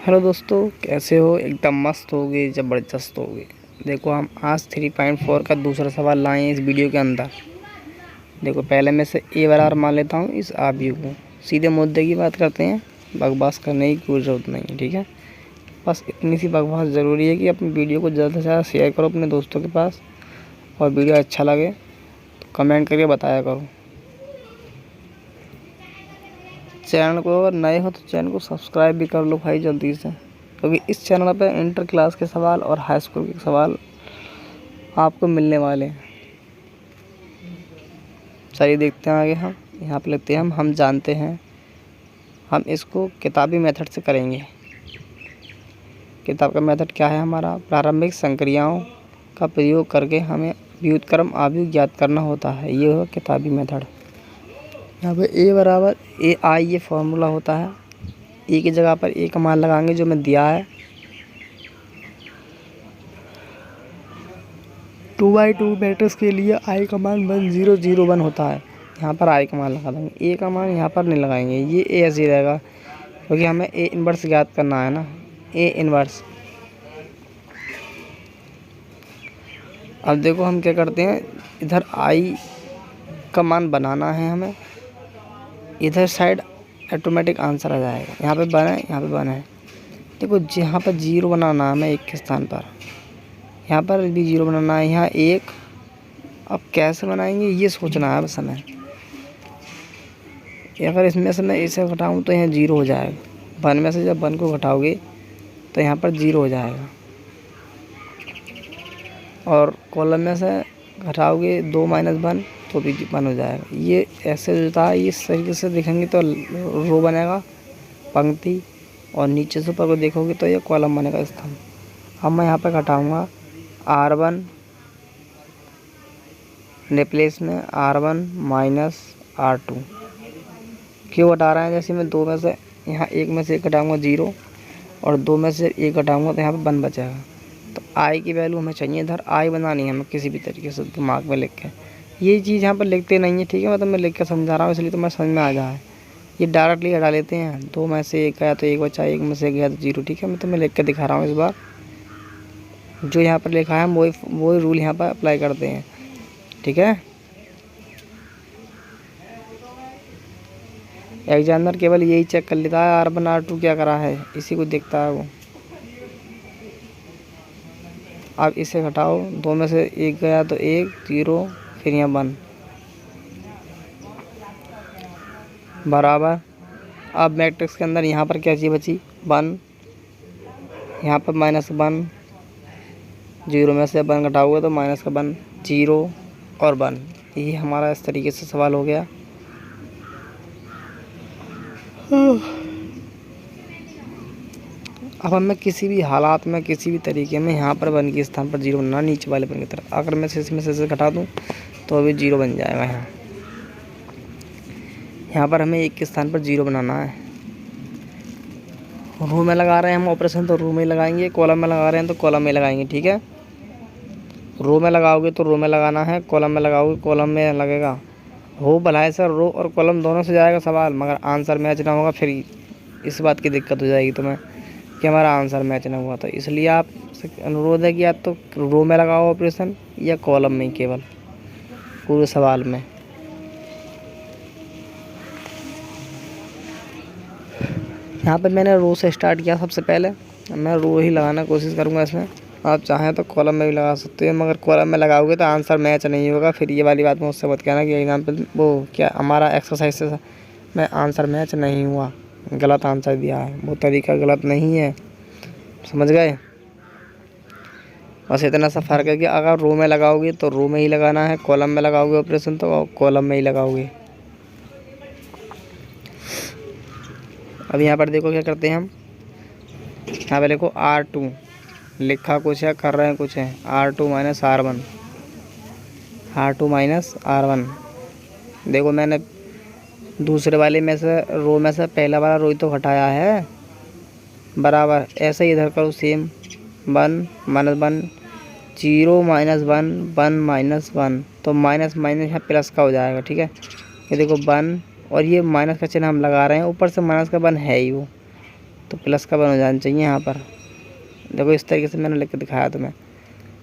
Hello दोस्तों, कैसे हो? एकदम मस्त होगे, ज़बरदस्त होगे। देखो, हम आज 3.4 का दूसरा सवाल लाए हैं इस वीडियो के अंदर। देखो, पहले मैं से ए बराबर मान लेता हूँ इस आप यू को। सीधे मुद्दे की बात करते हैं, बकवास करने की कोई ज़रूरत नहीं है, ठीक है। बस इतनी सी बकवास ज़रूरी है कि अपनी वीडियो को ज़्यादा से ज़्यादा शेयर करो अपने दोस्तों के पास, और वीडियो अच्छा लगे तो कमेंट करके बताया करो। चैनल को अगर नए हो तो चैनल को सब्सक्राइब भी कर लो भाई जल्दी से, क्योंकि इस चैनल पर इंटर क्लास के सवाल और हाई स्कूल के सवाल आपको मिलने वाले हैं। चलिए देखते हैं आगे। हम यहाँ पे लिखते हैं हम जानते हैं। हम इसको किताबी मेथड से करेंगे। किताब का मेथड क्या है हमारा? प्रारंभिक संक्रियाओं का प्रयोग करके हमें व्युत्क्रम आव्यूह ज्ञात करना होता है। ये हो किताबी मेथड। यहाँ पे ए बराबर ए आई ये फॉर्मूला होता है। ए की जगह पर ए का मान लगाएंगे जो मैं दिया है 2/2 मैट्रिक्स के लिए आई का मान 1001 होता है। यहाँ पर आई का मान लगा देंगे, ए का मान यहाँ पर नहीं लगाएंगे, ये ए ऐसे ही रहेगा क्योंकि हमें ए इन्वर्स ज्ञात करना है ना। A inverse. अब देखो हम क्या करते हैं, इधर आई का मान बनाना है हमें, इधर साइड ऑटोमेटिक आंसर आ जाएगा। यहाँ पे बना है, यहाँ पे बना है। देखो यहाँ पर 0 बनाना है हमें एक के स्थान पर, यहाँ पर भी 0 बनाना है, यहाँ 1। अब कैसे बनाएंगे ये सोचना है बस हमें। अगर इसमें से मैं इसे घटाऊँ तो यहाँ 0 हो जाएगा। 1 में से जब 1 को घटाओगे तो यहाँ पर 0 हो जाएगा, और कॉलम में से घटाओगे 2 - 1 तो भी 1 हो जाएगा। ये ऐसे होता है, इस तरीके से देखेंगे तो रो बनेगा, पंक्ति, और नीचे से ऊपर को देखोगे तो ये कॉलम बनेगा, स्तंभ। अब मैं यहाँ पर घटाऊँगा R1 रिप्लेस में R1 माइनस R2। क्यों घटा रहे हैं? जैसे मैं 2 में से यहाँ 1 में से 1 घटाऊँगा 0, और 2 में से 1 घटाऊँगा तो यहाँ पे 1 बचेगा। तो आई की वैल्यू हमें चाहिए, इधर आई बनानी है हमें किसी भी तरीके से दिमाग में लिख के। ये चीज़ यहाँ पर लिखते नहीं है, ठीक है, मतलब मैं लिख के समझा रहा हूँ इसलिए तो मैं समझ में आ जाए। ये डायरेक्टली हटा लेते हैं, 2 में से 1 गया तो 1 बचा, 1 में से 1 गया तो 0, ठीक है। मतलब मैं लिख के दिखा रहा हूँ इस बार। जो यहाँ पर लिखा है वही रूल यहाँ पर अप्लाई करते हैं, ठीक है। एग्जामिनर केवल यही चेक कर लेता है R1 R2 क्या करा है, इसी को देखता है वो। अब इसे घटाओ, 2 में से 1 गया तो 1, 0, फिर यहाँ 1 बराबर। अब मैट्रिक्स के अंदर यहाँ पर क्या चीज़ बची? 1, यहाँ पर -1, 0 में से 1 घटाओगे तो माइनस का 1, 0 और 1। ये हमारा इस तरीके से सवाल हो गया। अब हमें किसी भी हालात में, किसी भी तरीके में यहाँ पर 1 के स्थान पर 0 बनना, नीचे वाले 1 की तरफ। अगर मैं इसमें से घटा दूँ तो अभी 0 बन जाएगा। यहाँ पर हमें 1 के स्थान पर 0 बनाना है। रो में लगा रहे हैं हम ऑपरेशन तो रो में लगाएंगे, कॉलम में लगा रहे हैं तो कॉलम में लगाएंगे, ठीक है। रो में लगाओगे तो रो में लगाना है, कॉलम में लगाओगे कॉलम में लगेगा। हो भला सर, रो और कॉलम दोनों से जाएगा सवाल, मगर आंसर मैच ना होगा, फिर इस बात की दिक्कत हो जाएगी तुम्हें कि हमारा आंसर मैच ना हुआ। तो इसलिए आप अनुरोध है कि आप तो रो में लगाओ ऑपरेशन या कॉलम में, केवल पूरे सवाल में। यहाँ पे मैंने रो से स्टार्ट किया सबसे पहले, मैं रो ही लगाना की कोशिश करूँगा इसमें। आप चाहें तो कॉलम में भी लगा सकते हो, मगर कॉलम में लगाओगे तो आंसर मैच नहीं होगा। फिर ये वाली बात मुझसे मत कहना कि एग्जाम्पल वो क्या हमारा एक्सरसाइज से में आंसर मैच नहीं हुआ, गलत आंसर दिया है। वो तरीका गलत नहीं है, समझ गए? बस इतना सा फ़र्क है कि अगर रो में लगाओगे तो रो में ही लगाना है, कॉलम में लगाओगे ऑपरेशन तो कॉलम में ही लगाओगे। अब यहाँ पर देखो क्या करते हैं हम। यहाँ पर देखो R2 लिखा कुछ है, कर रहे हैं कुछ है। R2 minus R1, R2 minus R1। देखो मैंने दूसरे वाले में से रो में से पहला वाला रो ही तो घटाया है, बराबर। ऐसे ही इधर करो सेम, 1 - 1, 0 - 1, 1 - 1, तो माइनस माइनस यहाँ प्लस का हो जाएगा, ठीक है। ये देखो 1, और ये माइनस का चिन्ह हम लगा रहे हैं, ऊपर से माइनस का 1 है ही वो, तो प्लस का 1 हो जाना चाहिए यहाँ पर। देखो इस तरीके से मैंने लिख के दिखाया तुम्हें,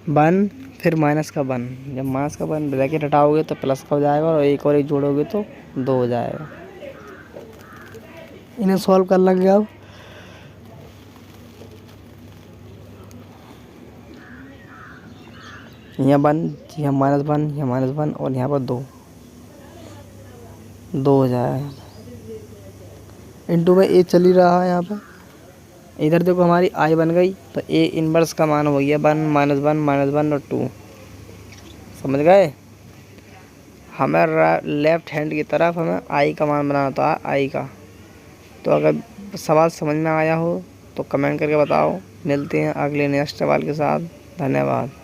1 फिर माइनस का 1। जब माइनस का 1 ब्रैकेट हटाओगे तो प्लस का हो जाएगा, और एक और एक जोड़ोगे तो 2 हो जाएगा। इन्हें सॉल्व कर लेंगे अब। यहाँ 1, यहाँ -1, यहाँ -1 और यहाँ पर 2 हो जाएगा। इंटू में ए चल ही रहा है यहाँ पर। इधर देखो हमारी आई बन गई, तो ए इनवर्स का मान हो गया 1 -1 -1 और 2। समझ गए? हमें लेफ्ट हैंड की तरफ हमें आई का मान बनाना था, आई का। तो अगर सवाल समझ में आया हो तो कमेंट करके बताओ। मिलते हैं अगले नेक्स्ट सवाल के साथ। धन्यवाद।